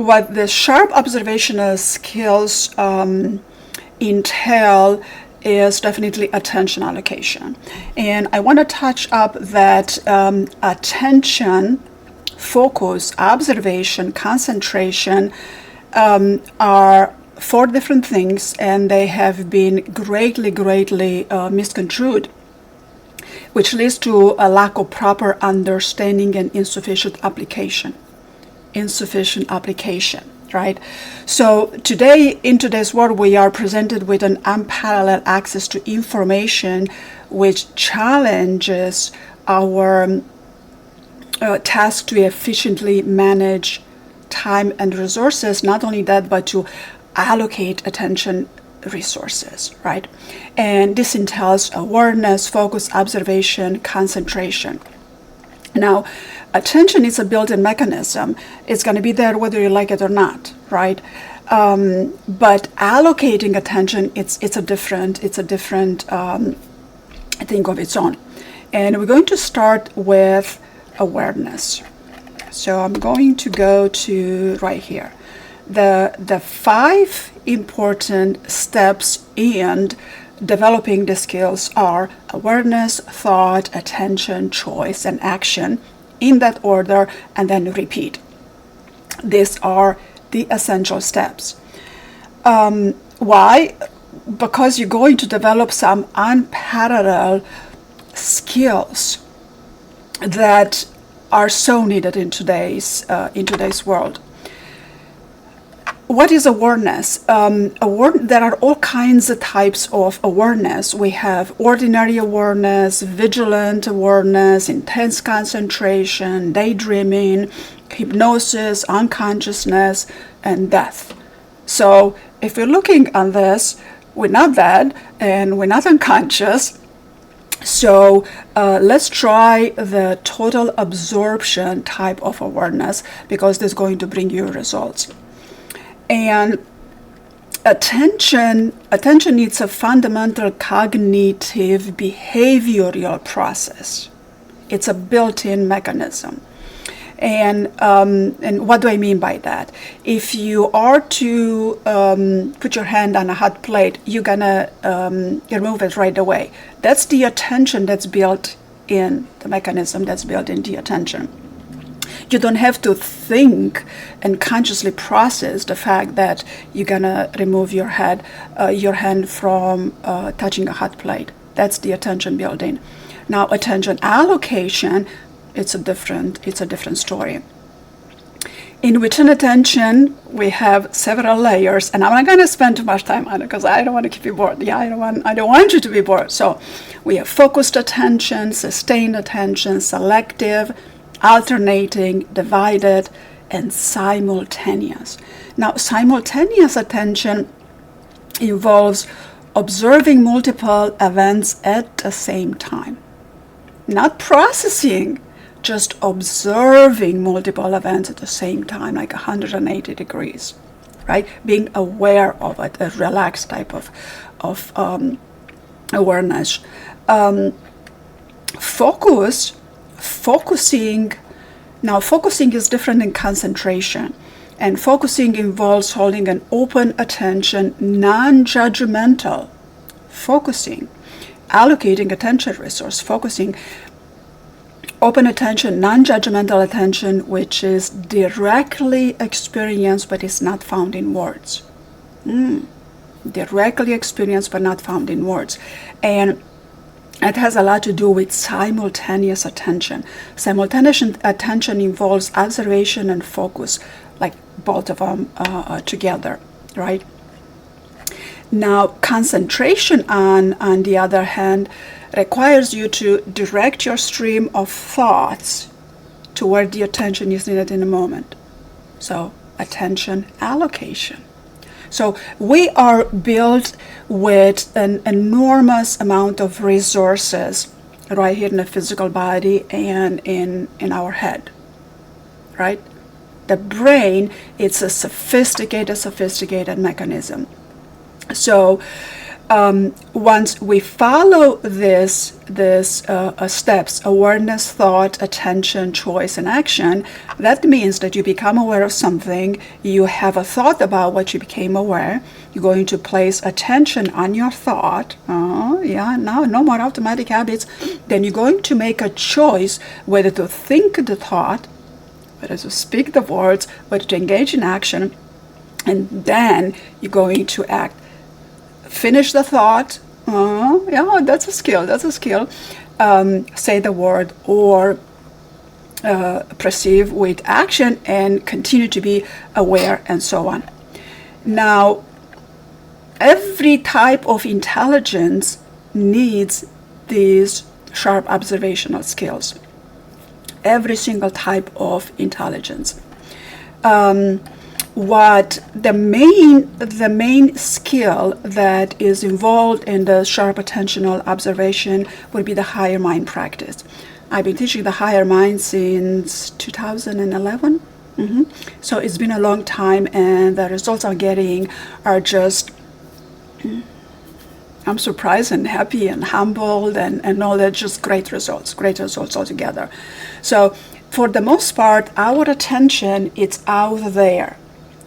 what the sharp observational skills entail is definitely attention allocation. And I want to touch up that attention, focus, observation, concentration are four different things, and they have been greatly misconstrued, which leads to a lack of proper understanding and insufficient application, right? So today, in today's world, we are presented with an unparalleled access to information which challenges our task to efficiently manage time and resources. Not only that, but to allocate attention resources, right? And this entails awareness, focus, observation, concentration. Now, attention is a built-in mechanism. It's going to be there whether you like it or not, right? But allocating attention, it's a different thing of its own. And we're going to start with awareness. So I'm going to go to right here. The 5 important steps in developing the skills are awareness, thought, attention, choice, and action, in that order, and then repeat. These are the essential steps. Why? Because you're going to develop some unparalleled skills that are so needed in today's world. What is awareness? There are all kinds of types of awareness. We have ordinary awareness, vigilant awareness, intense concentration, daydreaming, hypnosis, unconsciousness, and death. So if you're looking at this, we're not dead and we're not unconscious. So let's try the total absorption type of awareness, because this is going to bring you results. And attention needs a fundamental cognitive behavioral process. It's a built-in mechanism. And what do I mean by that? If you are to put your hand on a hot plate, you're gonna remove it right away. That's the attention that's built in the mechanism that's built in the attention. You don't have to think and consciously process the fact that you're gonna remove your hand from touching a hot plate. That's the attention building. Now, attention allocation, it's a different story. In within attention, we have several layers, and I'm not gonna spend too much time on it because I don't want to keep you bored. Yeah, I don't want you to be bored. So we have focused attention, sustained attention, selective, alternating, divided, and simultaneous. Now, simultaneous attention involves observing multiple events at the same time. Not processing, just observing multiple events at the same time, like 180 degrees, right? Being aware of it, a relaxed type of awareness. Focusing is different than concentration, and focusing involves holding an open attention, non-judgmental focusing, allocating attention resource, focusing, open attention, non-judgmental attention, which is directly experienced but is not found in words. Directly experienced but not found in words. And it has a lot to do with simultaneous attention. Simultaneous attention involves observation and focus, like both of them together, right? Now, concentration, on the other hand, requires you to direct your stream of thoughts to where the attention is needed in a moment. So, attention allocation. So we are built with an enormous amount of resources right here in the physical body and in our head, right? The brain, it's a sophisticated mechanism. So once we follow this steps, awareness, thought, attention, choice, and action, that means that you become aware of something, you have a thought about what you became aware, you're going to place attention on your thought, now no more automatic habits, then you're going to make a choice whether to think the thought, whether to speak the words, whether to engage in action, and then you're going to act. Finish the thought, that's a skill, say the word, or perceive with action, and continue to be aware, and so on. Now, every type of intelligence needs these sharp observational skills. Every single type of intelligence. What the main skill that is involved in the sharp attentional observation would be the higher mind practice. I've been teaching the higher mind since 2011. So it's been a long time, and the results I'm getting are just, I'm surprised and happy and humbled and know that just great results altogether. So for the most part, our attention, it's out there.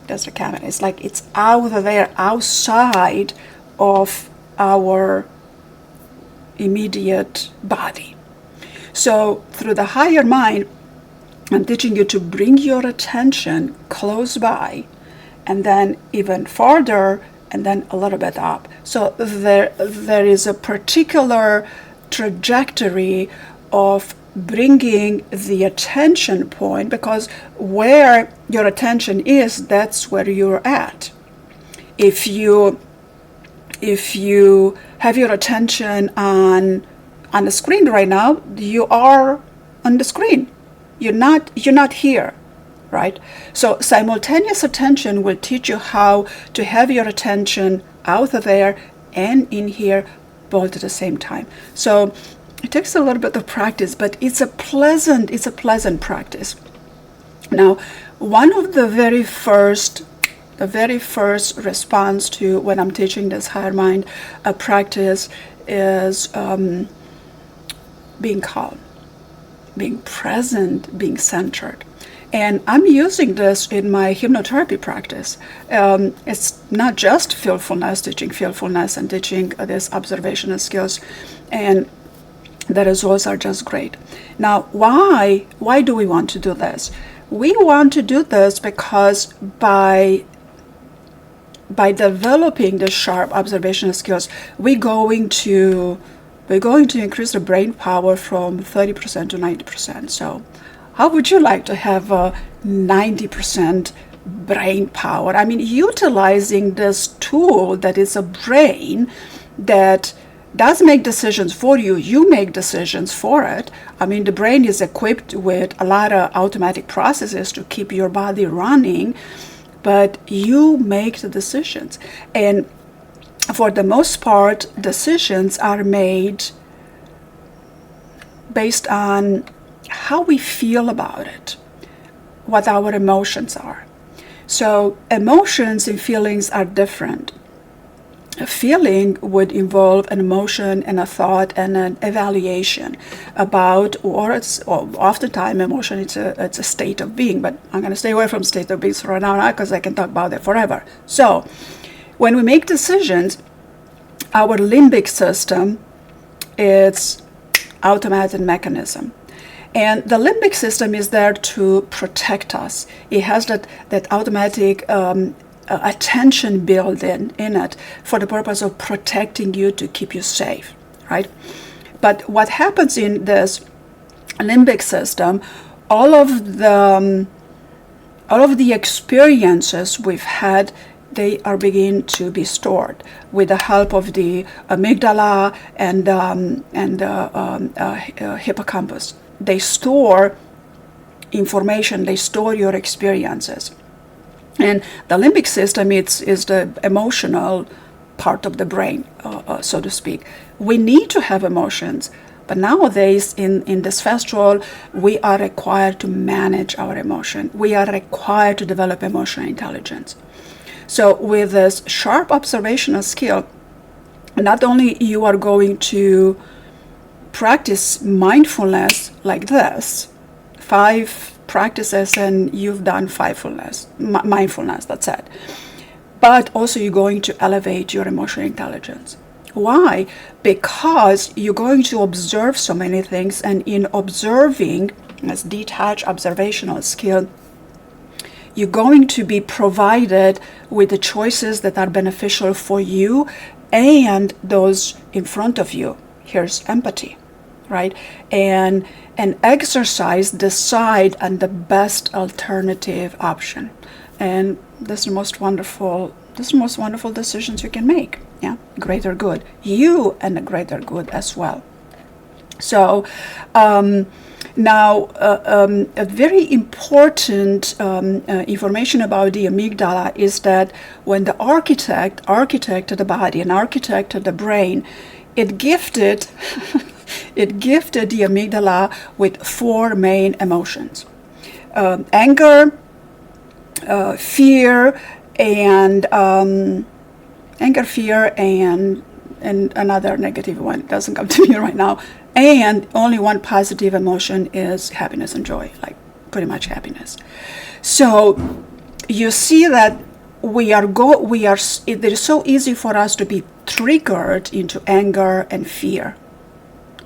That's the camera. It's like it's out there, outside of our immediate body. So through the higher mind, I'm teaching you to bring your attention close by, and then even farther, and then a little bit up. So there is a particular trajectory of bringing the attention point, because where your attention is, that's where you're at. If you have your attention on the screen right now, you are on the screen. You're not here, right? So simultaneous attention will teach you how to have your attention out there and in here both at the same time. So it takes a little bit of practice, but it's a pleasant practice. Now, one of the very first response to when I'm teaching this higher mind practice is being calm, being present, being centered. And I'm using this in my hypnotherapy practice. It's not just feelfulness, teaching feelfulness and teaching these observational skills, and the results are just great. Now, why do we want to do this? We want to do this because by developing the sharp observational skills, we're going to increase the brain power from 30% to 90%. So how would you like to have a 90% brain power? I mean, utilizing this tool that is a brain that does make decisions for you. You make decisions for it. I mean, the brain is equipped with a lot of automatic processes to keep your body running, but you make the decisions. And for the most part, decisions are made based on how we feel about it, what our emotions are. So emotions and feelings are different. A feeling would involve an emotion and a thought and an evaluation about, or oftentimes emotion, it's a state of being, but I'm going to stay away from state of being for now because I can talk about it forever. So when we make decisions, our limbic system, it's automatic mechanism. And the limbic system is there to protect us. It has that automatic attention built in it for the purpose of protecting you, to keep you safe, right? But what happens in this limbic system, all of the experiences we've had, they are beginning to be stored with the help of the amygdala and hippocampus. They store information, they store your experiences. And the limbic system is the emotional part of the brain, so to speak. We need to have emotions, but nowadays in this fast world, we are required to manage our emotion. We are required to develop emotional intelligence. So with this sharp observational skill, not only you are going to practice mindfulness like this, 5 practices, and you've done mindfulness, that's it. But also you're going to elevate your emotional intelligence. Why? Because you're going to observe so many things, and in observing, as detached observational skill, you're going to be provided with the choices that are beneficial for you and those in front of you. Here's empathy, right? And exercise, decide on the best alternative option. And this is the most wonderful decisions you can make. Yeah, greater good. You and the greater good as well. So now, a very important information about the amygdala is that when the architected the body and architected the brain, it gifted it gifted the amygdala with 4 main emotions: anger, fear, and another negative one. It doesn't come to me right now. And only one positive emotion is happiness and joy, like pretty much happiness. So you see that it is so easy for us to be triggered into anger and fear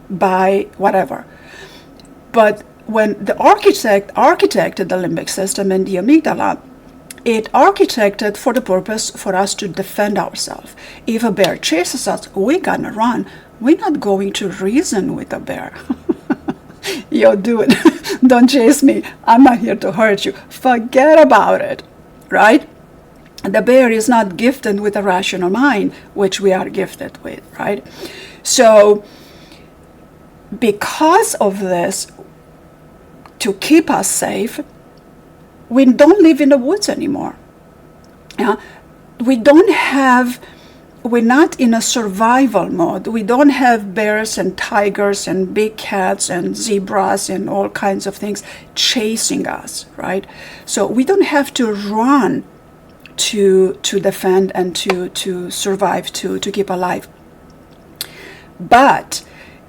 by whatever. But when the architected the limbic system and the amygdala, it architected for the purpose for us to defend ourselves. If a bear chases us, we're gonna run. We're not going to reason with a bear. Yo, do it. Don't chase me. I'm not here to hurt you. Forget about it, right? The bear is not gifted with a rational mind, which we are gifted with, right? So, because of this, to keep us safe, we don't live in the woods anymore. We're not in a survival mode. We don't have bears and tigers and big cats and zebras and all kinds of things chasing us, right? So we don't have to run to defend and to survive, to keep alive. But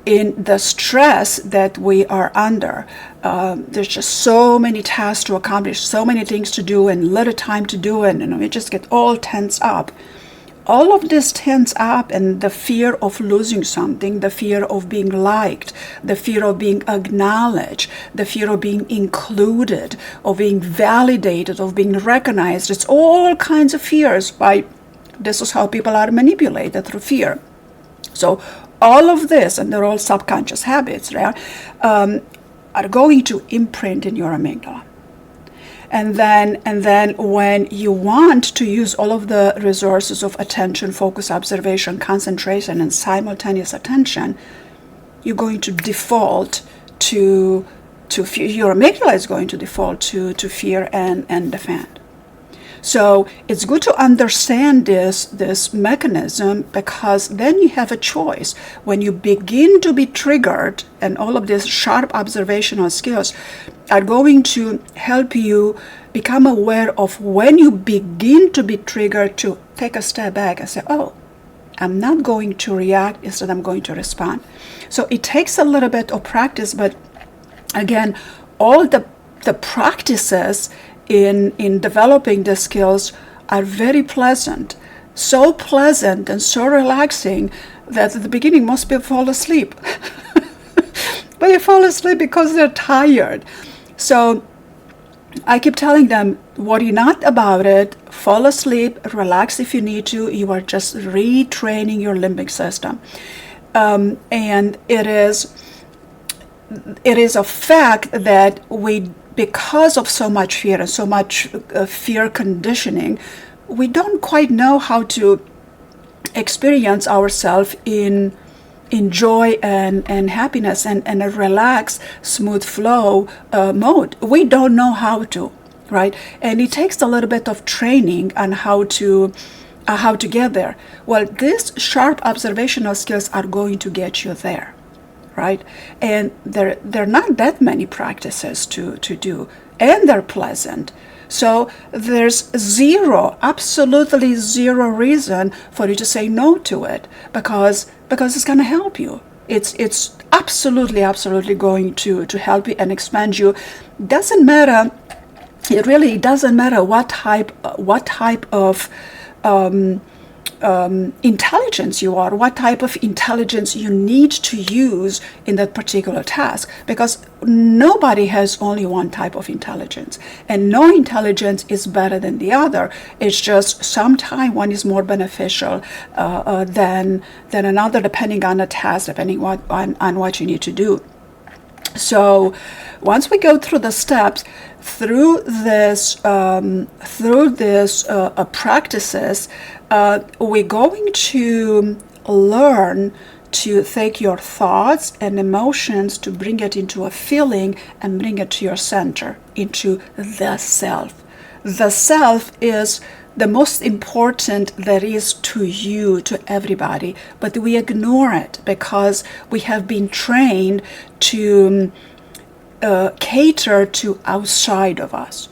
in the stress that we are under, there's just so many tasks to accomplish, so many things to do, and little time to do it, and we just get all tense up. All of this tense up, and the fear of losing something, the fear of being liked, the fear of being acknowledged, the fear of being included, of being validated, of being recognized. It's all kinds of fears. This is how people are manipulated, through fear. So all of this, and they're all subconscious habits, right, are going to imprint in your amygdala. And then when you want to use all of the resources of attention, focus, observation, concentration, and simultaneous attention, you're going to default to fear. Your amygdala is going to default to fear and defend. So it's good to understand this mechanism, because then you have a choice. When you begin to be triggered, and all of these sharp observational skills are going to help you become aware of when you begin to be triggered, to take a step back and say, oh, I'm not going to react, instead I'm going to respond. So it takes a little bit of practice, but again, all the practices in developing the skills are very pleasant. So pleasant and so relaxing that at the beginning most people fall asleep. But they fall asleep because they're tired. So I keep telling them, worry not about it, fall asleep, relax if you need to. You are just retraining your limbic system. And it is a fact that because of so much fear and so much fear conditioning, we don't quite know how to experience ourselves in joy and happiness and a relaxed, smooth flow mode. We don't know how to, right? And it takes a little bit of training on how to get there. Well, these sharp observational skills are going to get you there, right? And there are not that many practices to do, and they're pleasant. So there's absolutely zero reason for you to say no to it, because it's going to help you. It's absolutely going to help you and expand you. Doesn't matter. It really doesn't matter what type of intelligence you are, what type of intelligence you need to use in that particular task, because nobody has only one type of intelligence, and no intelligence is better than the other. It's just sometimes one is more beneficial than another, depending on the task, depending on what you need to do. So once we go through the steps, through this practices, we're going to learn to take your thoughts and emotions, to bring it into a feeling and bring it to your center, into the self. The self is the most important there is to you, to everybody, but we ignore it because we have been trained to cater to outside of us.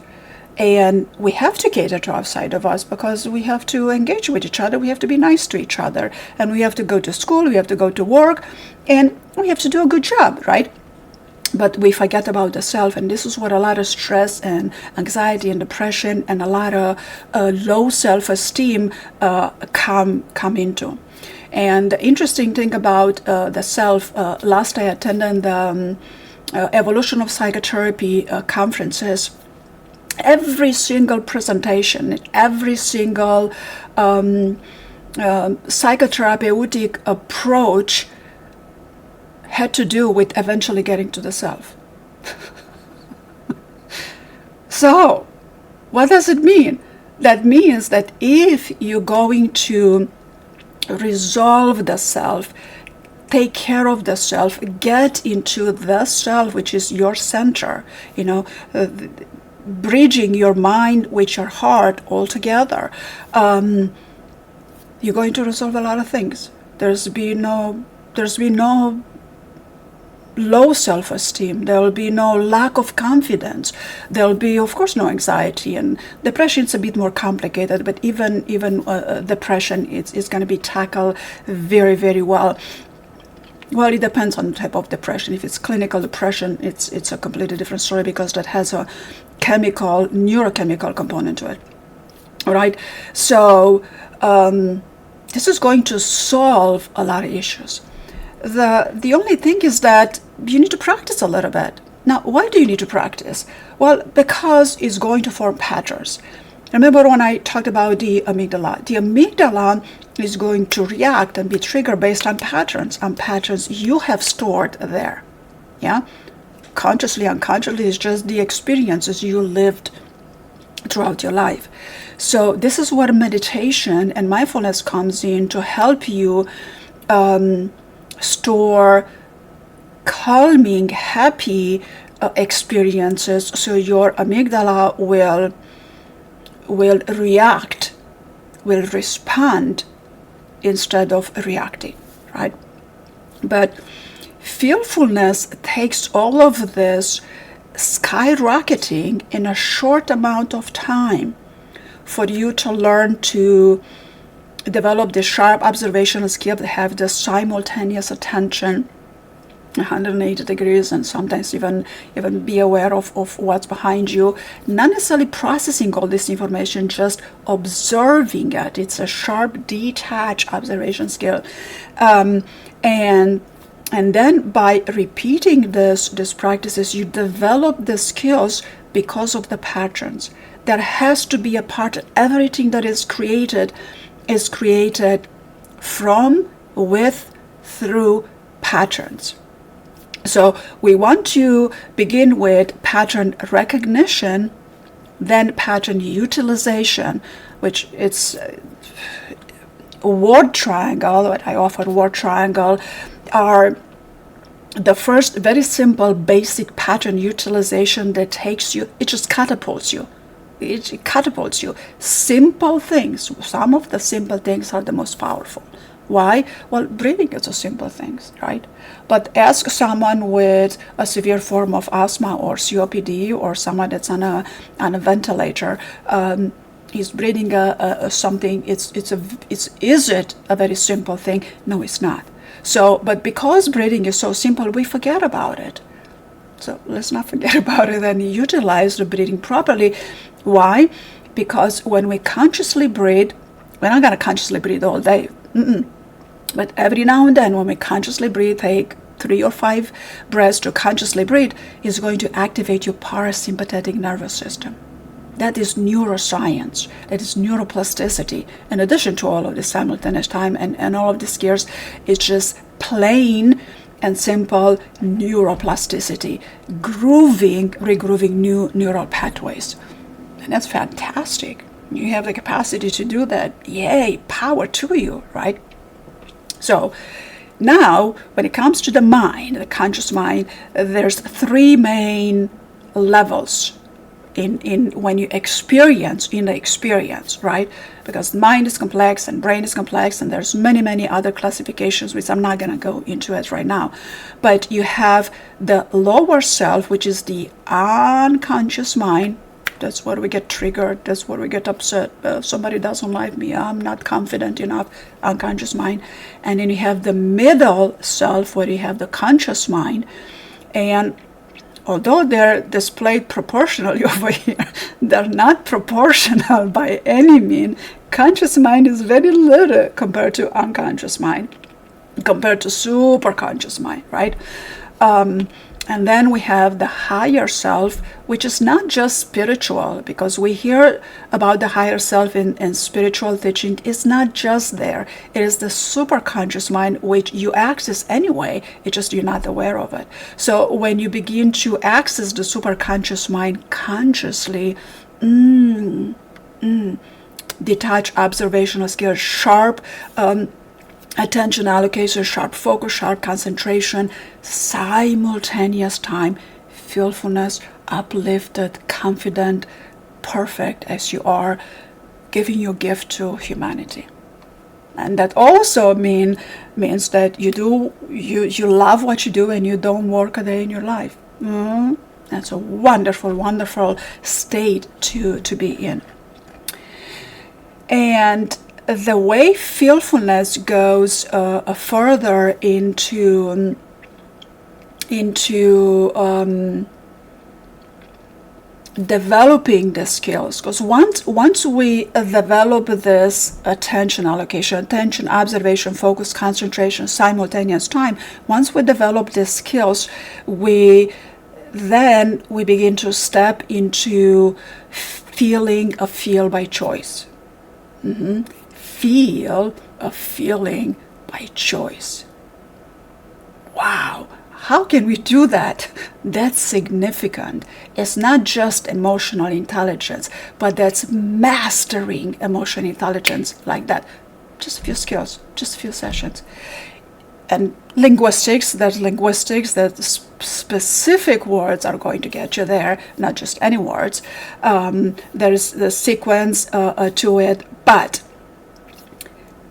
And we have to cater to outside of us because we have to engage with each other, we have to be nice to each other, and we have to go to school, we have to go to work, and we have to do a good job, right? But we forget about the self, and this is what a lot of stress and anxiety and depression and a lot of low self-esteem come into. And the interesting thing about the self, last I attended the Evolution of Psychotherapy conferences. Every single presentation, every single psychotherapeutic approach had to do with eventually getting to the self. So, what does it mean? That means that if you're going to resolve the self, take care of the self, get into the self, which is your center, bridging your mind with your heart all together, you're going to resolve a lot of things. There's been no low self-esteem. There will be no lack of confidence. There will be, of course, no anxiety, and depression is a bit more complicated. But even depression is going to be tackled very, very well. Well, it depends on the type of depression. If it's clinical depression, it's a completely different story because that has a neurochemical component to it. All right. So this is going to solve a lot of issues. The only thing is that you need to practice a little bit. Now, why do you need to practice? Well, because it's going to form patterns. Remember when I talked about the amygdala? The amygdala is going to react and be triggered based on patterns you have stored there. Yeah? Consciously, unconsciously, is just the experiences you lived throughout your life. So this is where meditation and mindfulness comes in to help you store calming, happy experiences, so your amygdala will react, will respond instead of reacting, right? But feelfulness takes all of this skyrocketing in a short amount of time for you to learn to develop the sharp observational skill, to have the simultaneous attention, 180 degrees, and sometimes even be aware of what's behind you, not necessarily processing all this information, just observing it. It's a sharp, detached observation skill, and then by repeating these practices, you develop the skills because of the patterns. There has to be a part. Everything that is created from, with, through patterns. So we want to begin with pattern recognition, then pattern utilization, which it's a word triangle. What I offer word triangle are the first very simple basic pattern utilization that takes you, it just catapults you. It catapults you. Simple things, some of the simple things are the most powerful, Why? Well, breathing is a simple thing, right? But ask someone with a severe form of asthma or COPD, or someone that's on a ventilator. Is breathing something? Is it a very simple thing? No, it's not. So, but because breathing is so simple, we forget about it. So let's not forget about it and utilize the breathing properly. Why? Because when we consciously breathe, we're not going to consciously breathe all day. But every now and then, when we consciously breathe, take 3 or 5 breaths to consciously breathe, is going to activate your parasympathetic nervous system. That is neuroscience. That is neuroplasticity. In addition to all of the simultaneous time and all of the skills, it's just plain and simple neuroplasticity, regrooving new neural pathways. And that's fantastic. You have the capacity to do that. Yay, power to you, right? So now, when it comes to the mind, the conscious mind, there's 3 main levels in when you experience, right? Because the mind is complex and brain is complex, and there's many other classifications, which I'm not going to go into it right now. But you have the lower self, which is the unconscious mind. That's where we get triggered. That's where we get upset. Somebody doesn't like me. I'm not confident enough. Unconscious mind. And then you have the middle self, where you have the conscious mind. And although they're displayed proportionally over here, they're not proportional by any means. Conscious mind is very little compared to unconscious mind, compared to superconscious mind, right? And then we have the higher self, which is not just spiritual, because we hear about the higher self in spiritual teaching. It's not just there. It is the superconscious mind, which you access anyway. It's just you're not aware of it. So when you begin to access the superconscious mind consciously, detached observational skills, sharp attention allocation, sharp focus, sharp concentration, simultaneous time, feelfulness, uplifted, confident, perfect as you are, giving your gift to humanity. And that also means that you love what you do and you don't work a day in your life. That's a wonderful state to be in. And the way feelfulness goes further into developing the skills, because once we develop this attention allocation, attention, observation, focus, concentration, simultaneous time, once we develop these skills, we begin to step into feeling a feel by choice. Feel a feeling by choice. Wow, how can we do that? That's significant. It's not just emotional intelligence, but that's mastering emotional intelligence like that. Just a few skills, just a few sessions. And linguistics, that specific words are going to get you there, not just any words. There's the sequence to it, but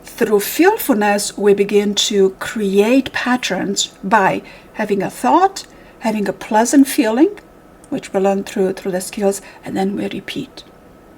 through feelfulness, we begin to create patterns by having a thought, having a pleasant feeling, which we learn through the skills, and then we repeat,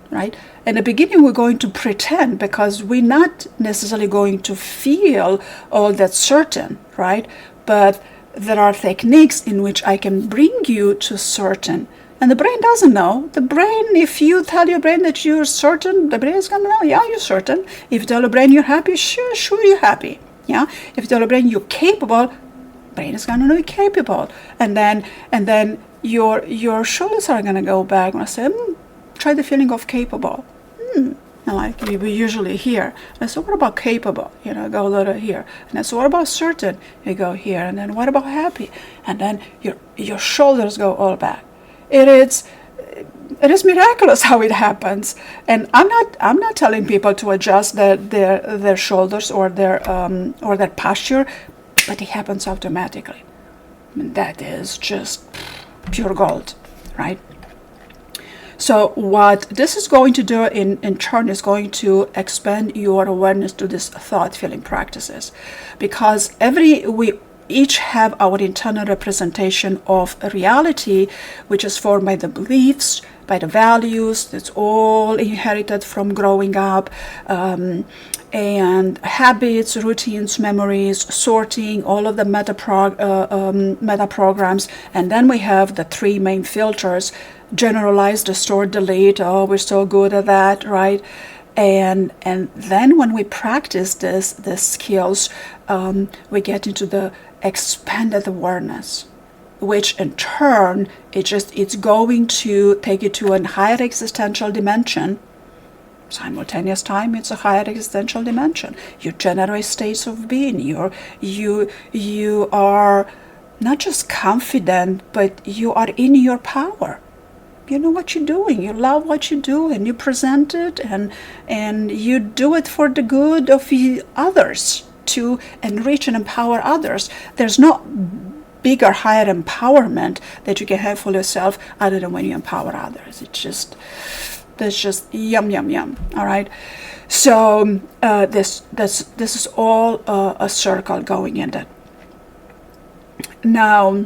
right? In the beginning, we're going to pretend, because we're not necessarily going to feel all that certain, right? But there are techniques in which I can bring you to certain. And the brain doesn't know. The brain, if you tell your brain that you're certain, the brain is going to know, yeah, you're certain. If you tell the brain you're happy, sure you're happy. Yeah. If you tell the brain you're capable, brain is going to know you're capable. And then your shoulders are going to go back and say, try the feeling of capable. And like we usually hear. And so what about capable? Go a little here. And then so what about certain? You go here. And then what about happy? And then your shoulders go all back. It is miraculous how it happens, and I'm not telling people to adjust their shoulders or their posture, but it happens automatically. That is just pure gold, right? So what this is going to do in turn is going to expand your awareness to this thought feeling practices, because we each have our internal representation of a reality, which is formed by the beliefs, by the values. That's all inherited from growing up, and habits, routines, memories, sorting, all of the meta programs. And then we have the three main filters: generalize, distort, delete. Oh, we're so good at that, right? And then when we practice this skills, we get into the expanded awareness, which in turn it's going to take you to a higher existential dimension. Simultaneous time, it's a higher existential dimension. You generate states of being. You are not just confident, but you are in your power. You know what you're doing. You love what you do, and you present it, and you do it for the good of others, to enrich and empower others. There's no bigger, higher empowerment that you can have for yourself other than when you empower others. That's just yum, yum, yum. All right. So this is all a circle going in that. Now,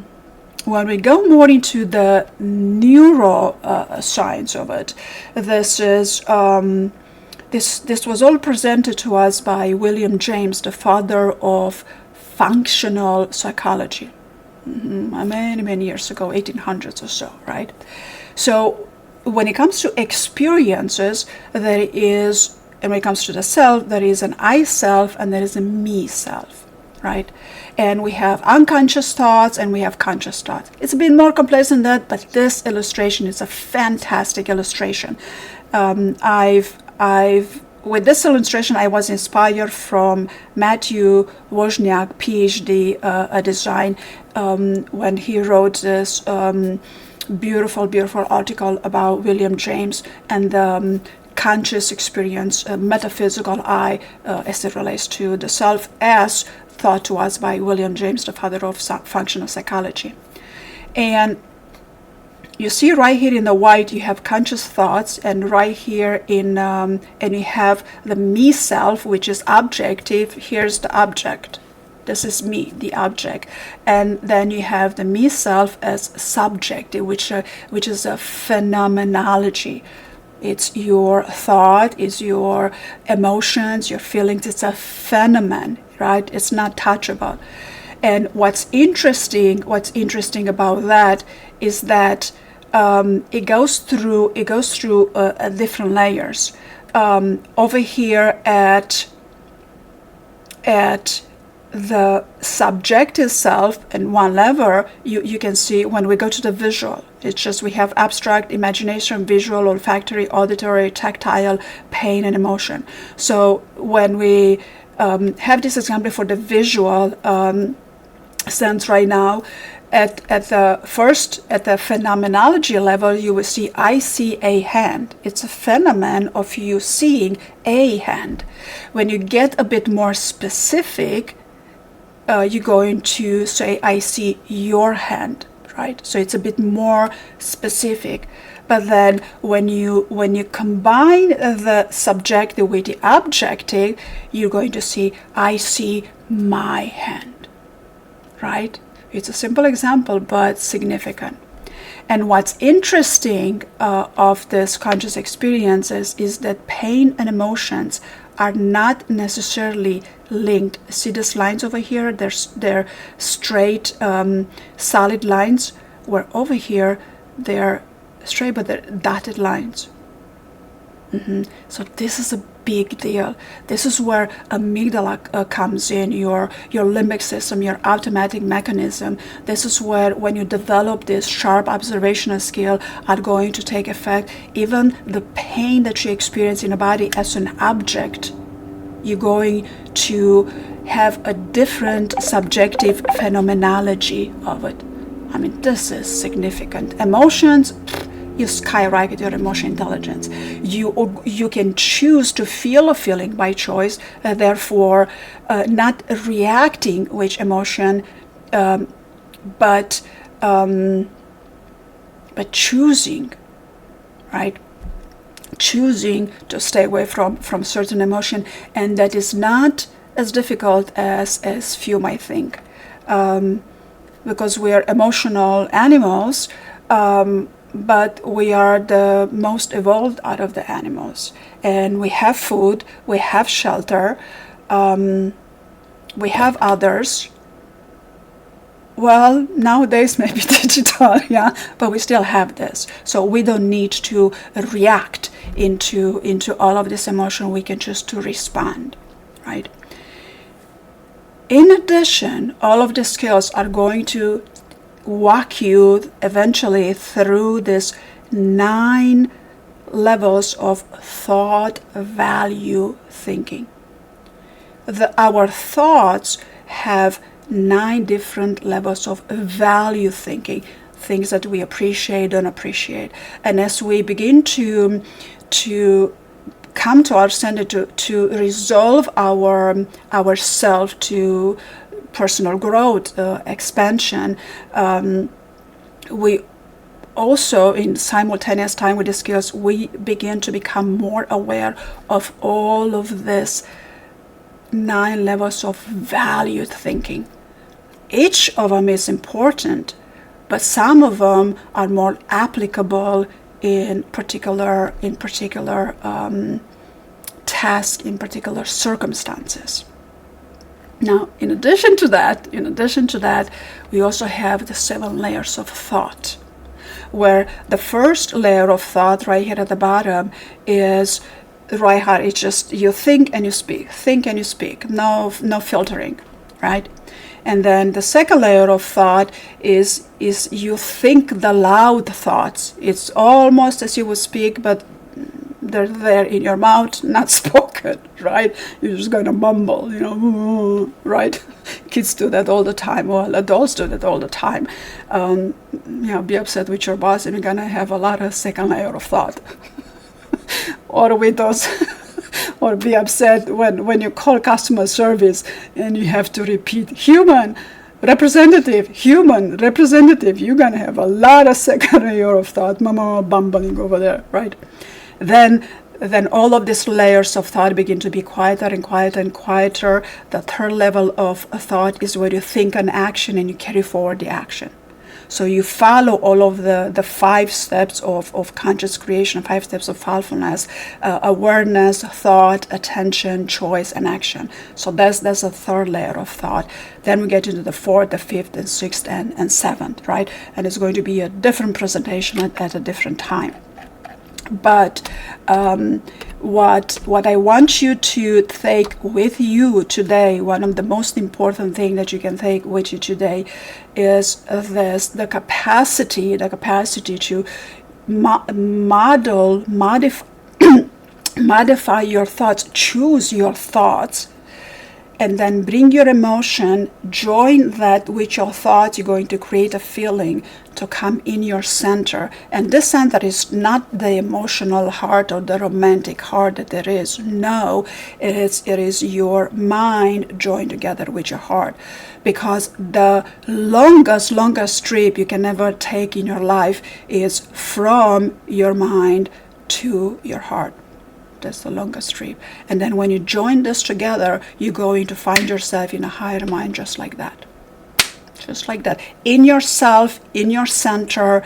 when we go more into the neuroscience of it, this was all presented to us by William James, the father of functional psychology, many years ago, 1800s or so, right? So when it comes to experiences, there is, and when it comes to the self, there is an I self and there is a me self, right? And we have unconscious thoughts and we have conscious thoughts. It's a bit more complex than that, but this illustration is a fantastic illustration. With this illustration, I was inspired from Matthew Wozniak, PhD, design, when he wrote this beautiful article about William James and the conscious experience, metaphysical I, as it relates to the self, as thought to us by William James, the father of functional psychology. And you see right here in the white, you have conscious thoughts, and right here and you have the me self, which is objective. Here's the object. This is me, the object. And then you have the me self as subjective, which is a phenomenology. It's your thought, it's your emotions, your feelings. It's a phenomenon, right? It's not touchable. And what's interesting about that is that it goes through different layers. Over here at the subjective self and one level, you can see when we go to the visual, it's just we have abstract, imagination, visual, olfactory, auditory, tactile, pain, and emotion. So when we have this example for the visual sense right now, at the phenomenology level, you will see I see a hand. It's a phenomenon of you seeing a hand. When you get a bit more specific, you're going to say, I see your hand, right? So it's a bit more specific. But then when you combine the subjective with the objective, you're going to see, I see my hand, right? It's a simple example, but significant. And what's interesting of this conscious experiences is that pain and emotions are not necessarily linked. See these lines over here? They're straight, solid lines, where over here they're straight, but they're dotted lines. So this is a big deal. This is where amygdala comes in, your limbic system, your automatic mechanism. This is where, when you develop this sharp observational skill, are going to take effect. Even the pain that you experience in the body as an object, you're going to have a different subjective phenomenology of it. I mean, this is significant. Emotions, you skyrocket your emotional intelligence. You can choose to feel a feeling by choice, therefore not reacting with emotion, but choosing, right? Choosing to stay away from certain emotion, and that is not as difficult as few might think, because we are emotional animals, but we are the most evolved out of the animals, and we have food, we have shelter, we have others. Well, nowadays maybe digital, yeah, but we still have this. So we don't need to react into all of this emotion. We can choose to respond, right? In addition, all of the skills are going to walk you eventually through this 9 levels of thought value thinking. Our thoughts have 9 different levels of value thinking, things that we appreciate, don't appreciate. And as we begin to come to our center, to resolve ourself to personal growth, expansion, we also, in simultaneous time with the skills, we begin to become more aware of all of this 9 levels of valued thinking. Each of them is important, but some of them are more applicable in particular tasks, in particular circumstances. Now, in addition to that, we also have the 7 layers of thought, where the first layer of thought right here at the bottom is right here. It's just you think and you speak, no filtering, right? And then the second layer of thought is you think the loud thoughts. It's almost as you would speak, but they're there in your mouth, not spoken, right? You're just going to mumble, right? Kids do that all the time. Well, adults do that all the time. Be upset with your boss and you're going to have a lot of second layer of thought. Or with those... or be upset when you call customer service and you have to repeat human representative. You're going to have a lot of second layer of thought, mama bumbling over there, right? Then all of these layers of thought begin to be quieter and quieter and quieter. The third level of thought is where you think an action and you carry forward the action. So you follow all of the 5 steps of conscious creation, 5 steps of Feelfulness: awareness, thought, attention, choice, and action. So that's a third layer of thought. Then we get into the 4th, the 5th, and 6th, and 7th, right? And it's going to be a different presentation at a different time. But what I want you to take with you today, one of the most important things that you can take with you today, is the capacity to modify your thoughts, choose your thoughts, and then bring your emotion, join that with your thoughts. You're going to create a feeling to come in your center. And this center is not the emotional heart or the romantic heart that there is. No, it is your mind joined together with your heart. Because the longest trip you can ever take in your life is from your mind to your heart. That's the longest trip. And then when you join this together, you're going to find yourself in a higher mind just like that. Just like that. In yourself, in your center,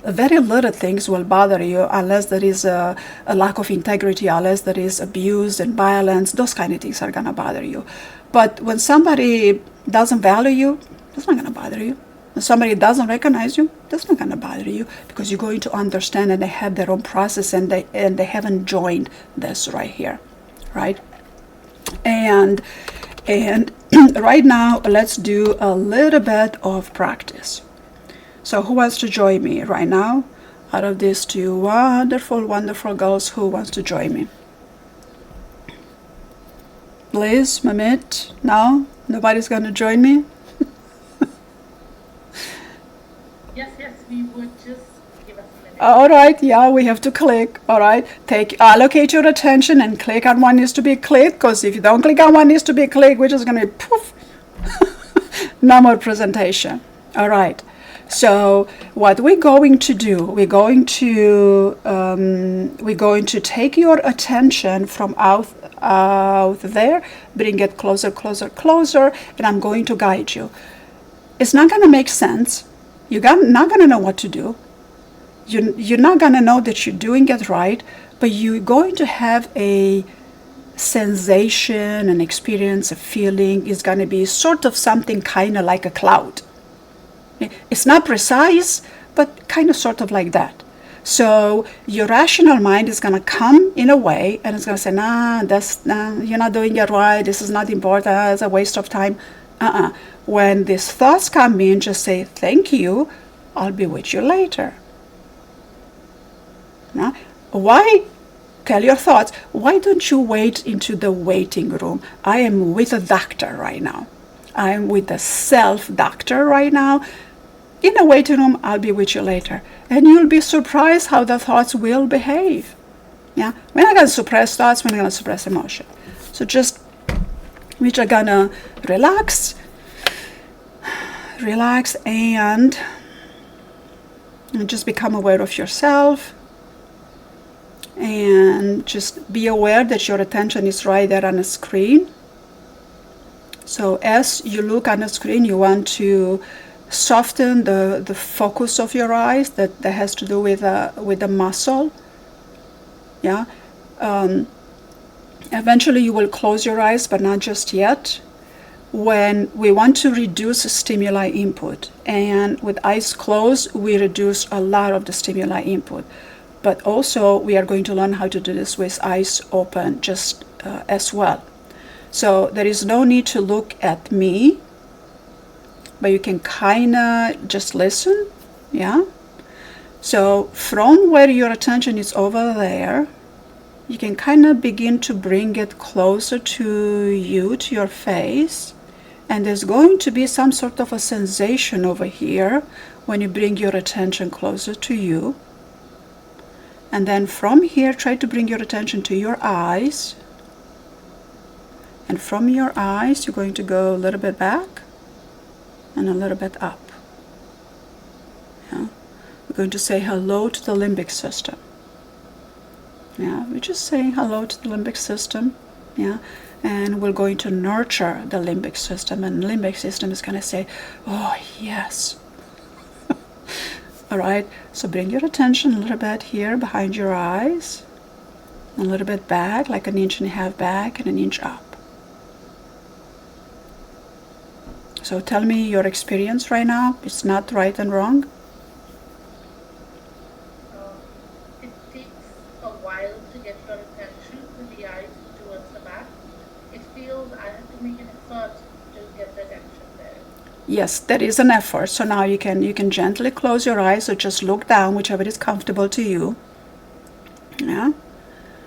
very little things will bother you unless there is a lack of integrity, unless there is abuse and violence. Those kind of things are going to bother you. But when somebody doesn't value you, that's not going to bother you. When somebody doesn't recognize you, that's not going to bother you, because you're going to understand and they have their own process and they haven't joined this right here, right? And right now, let's do a little bit of practice. So who wants to join me right now? Out of these 2 wonderful girls, who wants to join me? Liz, Mamit? No? Nobody's going to join me? Yes, we would just give us a minute. All right, yeah, we have to click. All right, allocate your attention and click on what needs to be clicked, because if you don't click on what needs to be clicked, we're just going to be poof. No more presentation. All right, So what we're going to do, we're going to take your attention from out there, bring it closer, closer, closer, and I'm going to guide you. It's not going to make sense. You're not going to know what to do. You're not going to know that you're doing it right, but you're going to have a sensation, an experience, a feeling. Is going to be sort of something kind of like a cloud. It's not precise, but kind of sort of like that. So your rational mind is going to come in a way, and it's going to say, nah, you're not doing it right. This is not important. It's a waste of time. When these thoughts come in, just say, thank you. I'll be with you later. Why? Tell your thoughts. Why don't you wait into the waiting room? I am with a doctor right now. I am with a self-doctor right now. In the waiting room, I'll be with you later. And you'll be surprised how the thoughts will behave. Yeah, we're not going to suppress thoughts, we're not going to suppress emotion. So we're just going to relax and just become aware of yourself. And just be aware that your attention is right there on the screen. So as you look on the screen, you want to soften the focus of your eyes. That has to do with the muscle. Yeah. Eventually you will close your eyes, but not just yet. When we want to reduce stimuli input, and with eyes closed, we reduce a lot of the stimuli input. But also we are going to learn how to do this with eyes open just as well. So there is no need to look at me, but you can kind of just listen. Yeah. So from where your attention is over there, you can kind of begin to bring it closer to you, to your face. And there's going to be some sort of a sensation over here when you bring your attention closer to you. And then from here, try to bring your attention to your eyes. And from your eyes, you're going to go a little bit back and a little bit up. Yeah. We're going to say hello to the limbic system. Yeah, we're just saying hello to the limbic system. Yeah. And we're going to nurture the limbic system. And the limbic system is going to say, oh, yes. All right, so bring your attention a little bit here behind your eyes, a little bit back, like 1.5 inches back and 1 inch up. So tell me your experience right now. It's not right and wrong. It takes a while to get your attention with the eyes towards the back. It feels I have to make an effort to get the attention there. Yes, there is an effort. So now you can gently close your eyes or just look down, whichever is comfortable to you. Yeah.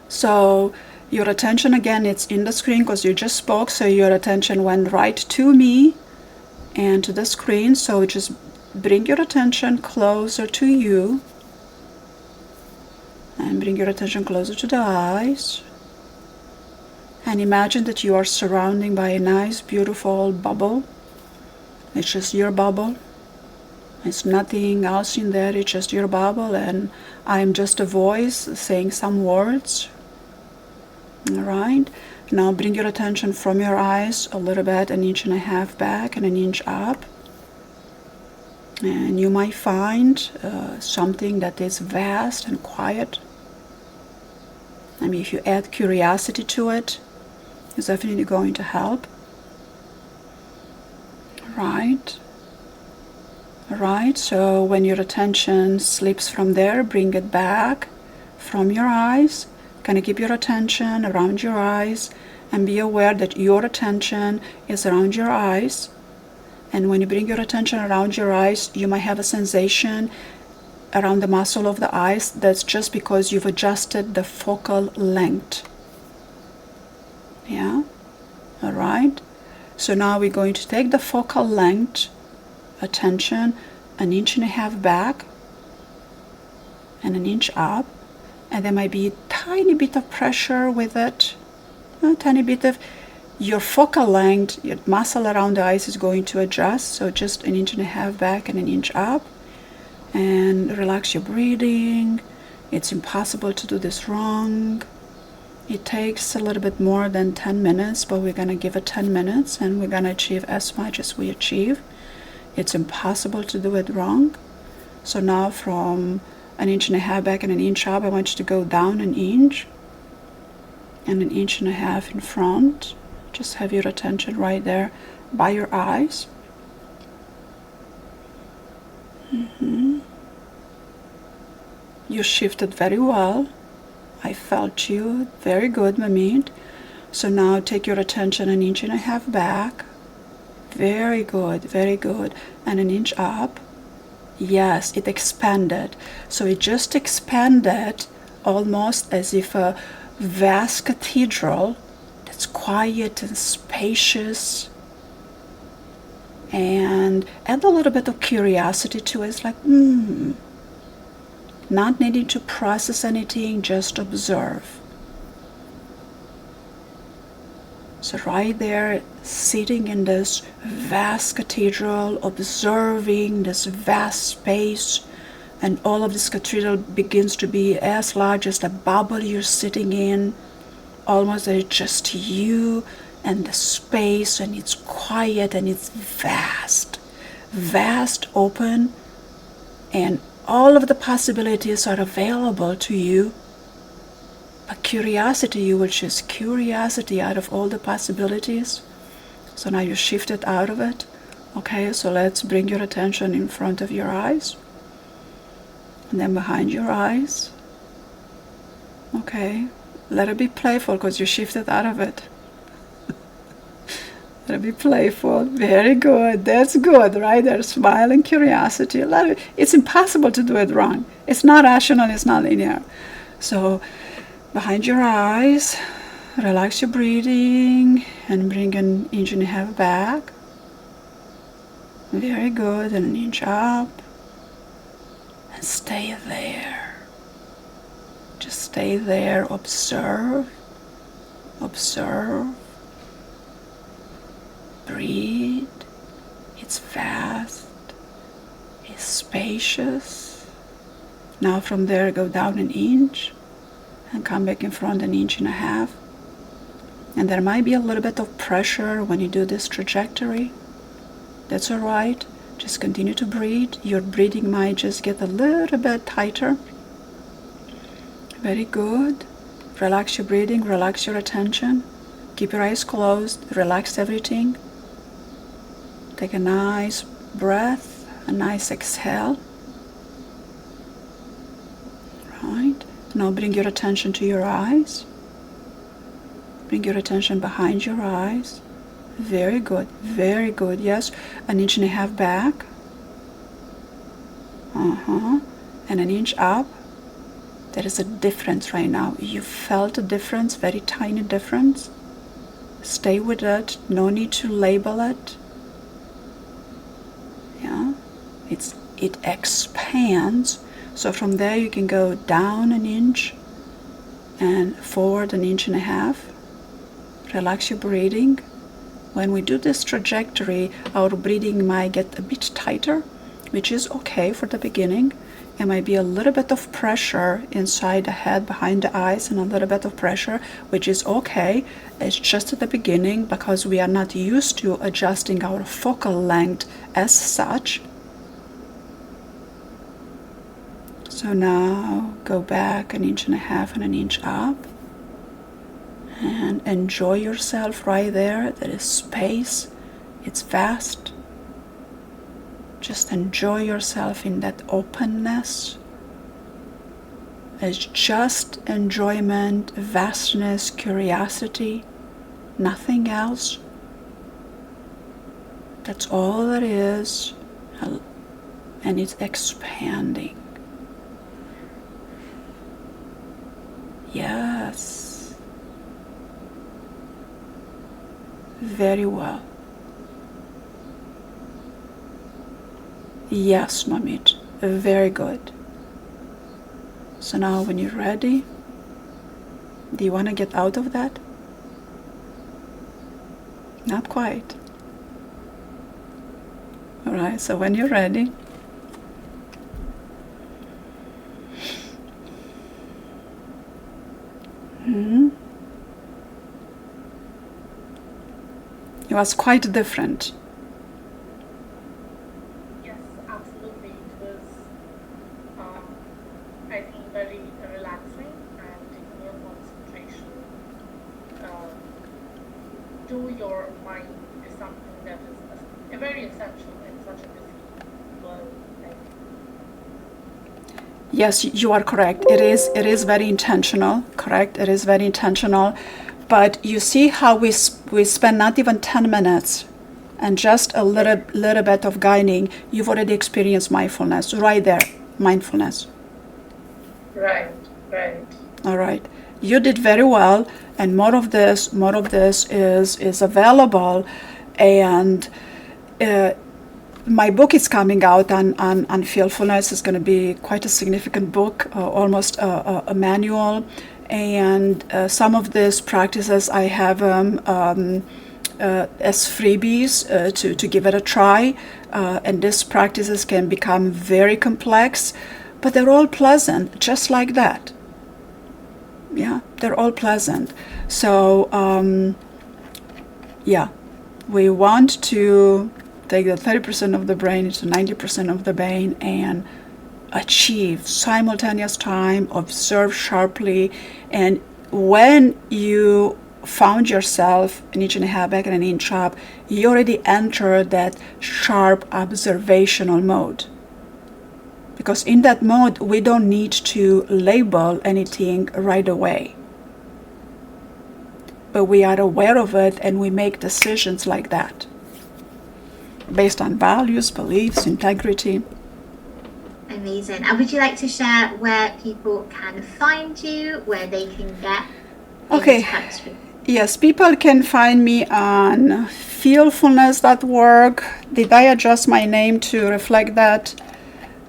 So your attention again, it's in the screen because you just spoke. So your attention went right to me and to the screen. So just bring your attention closer to you and bring your attention closer to the eyes. And imagine that you are surrounded by a nice, beautiful bubble. It's just your bubble. It's nothing else in there. It's just your bubble, and I'm just a voice saying some words. All right. Now bring your attention from your eyes a little bit, 1.5 inches back and 1 inch up. And you might find something that is vast and quiet. I mean, if you add curiosity to it, it's definitely going to help. Right. Right. So when your attention slips from there, bring it back from your eyes. Kind of keep your attention around your eyes and be aware that your attention is around your eyes. And when you bring your attention around your eyes, you might have a sensation around the muscle of the eyes. That's just because you've adjusted the focal length. Yeah. All right. So now we're going to take the focal length, attention, 1.5 inches back and 1 inch up. And there might be a tiny bit of pressure with it, a tiny bit of, your focal length, your muscle around the eyes is going to adjust. So just 1.5 inches back and 1 inch up. And relax your breathing. It's impossible to do this wrong. It takes a little bit more than 10 minutes, but we're going to give it 10 minutes and we're going to achieve as much as we achieve. It's impossible to do it wrong. So now from 1.5 inches back and 1 inch up, I want you to go down 1 inch and 1.5 inches in front. Just have your attention right there by your eyes. You shifted very well. I felt you. Very good, Mamit. So now take your attention 1.5 inches back. Very good, very good. And 1 inch up. Yes, it expanded. So it just expanded almost as if a vast cathedral that's quiet and spacious. And add a little bit of curiosity to it. It's like, not needing to process anything, just observe. So right there, sitting in this vast cathedral, observing this vast space, and all of this cathedral begins to be as large as the bubble you're sitting in, almost that it's just you and the space, and it's quiet and it's vast, open, and all of the possibilities are available to you. But curiosity, you will choose curiosity out of all the possibilities. So now you shifted out of it. Okay, so let's bring your attention in front of your eyes. And then behind your eyes. Okay, let it be playful because you shifted out of it. Let it be playful. Very good. That's good, right there. Smile and curiosity. It's impossible to do it wrong. It's not rational. It's not linear. So behind your eyes, relax your breathing and bring 1.5 inches back. Very good. And 1 inch up. And stay there. Just stay there. Observe. Observe. Breathe. It's vast. It's spacious. Now from there go down 1 inch and come back in front 1.5 inches. And there might be a little bit of pressure when you do this trajectory. That's alright. Just continue to breathe. Your breathing might just get a little bit tighter. Very good. Relax your breathing, relax your attention. Keep your eyes closed, relax everything. Take a nice breath, a nice exhale. Right. Now bring your attention to your eyes. Bring your attention behind your eyes. Very good, very good. Yes, 1.5 inches back. And 1 inch up. There is a difference right now. You felt a difference, very tiny difference. Stay with it. No need to label it. Yeah, it expands. So from there you can go down 1 inch and forward 1.5 inches. Relax your breathing. When we do this trajectory, our breathing might get a bit tighter, which is okay for the beginning. There might be a little bit of pressure inside the head, behind the eyes, and a little bit of pressure, which is okay. It's just at the beginning because we are not used to adjusting our focal length as such. So now go back 1.5 inches and 1 inch up. And enjoy yourself right there. There is space. It's vast. Just enjoy yourself in that openness. It's just enjoyment, vastness, curiosity, nothing else. That's all there is. And it's expanding. Yes. Very well. Yes, Mamit. Very good. So now when you're ready, do you want to get out of that? Not quite. All right, so when you're ready, it was quite different. Yes, absolutely. It was, I think, very relaxing and taking your concentration to your mind is something that is very essential in such a busy world. I think. Yes, you are correct. It is very intentional, correct? It is very intentional. But you see how we spend not even 10 minutes and just a little bit of guiding, you've already experienced mindfulness right there, mindfulness. Right, right. All right. You did very well, and more of this is available, and my book is coming out on Feelfulness. It's going to be quite a significant book, almost a manual. And some of these practices I have as freebies to give it a try. And these practices can become very complex, but they're all pleasant, just like that. Yeah, they're all pleasant. So, yeah, we want to take the 30% of the brain into 90% of the brain and achieve simultaneous time, observe sharply, and when you found yourself an inch and a half back and an inch up, you already entered that sharp observational mode. Because in that mode, we don't need to label anything right away. But we are aware of it and we make decisions like that, based on values, beliefs, integrity. Amazing. And would you like to share where people can find you, where they can get in touch with you? Yes, people can find me on feelfulness.org. Did I adjust my name to reflect that?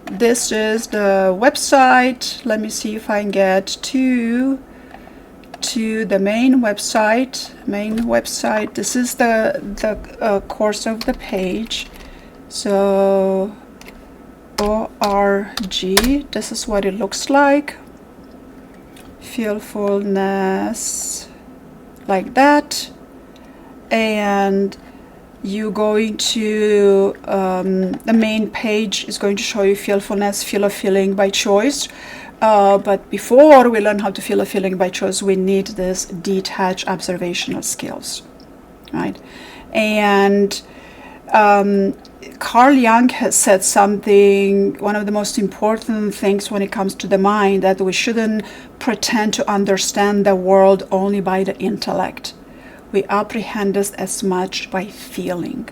This is the website. Let me see if I can get to the main website. This is the course of the page. So ORG, this is what it looks like. Feelfulness, like that. And you're going to, the main page is going to show you Feelfulness, feel a feeling by choice. But before we learn how to feel a feeling by choice, we need this detached observational skills, right? And Carl Jung has said something, one of the most important things when it comes to the mind, that we shouldn't pretend to understand the world only by the intellect. We apprehend this as much by feeling.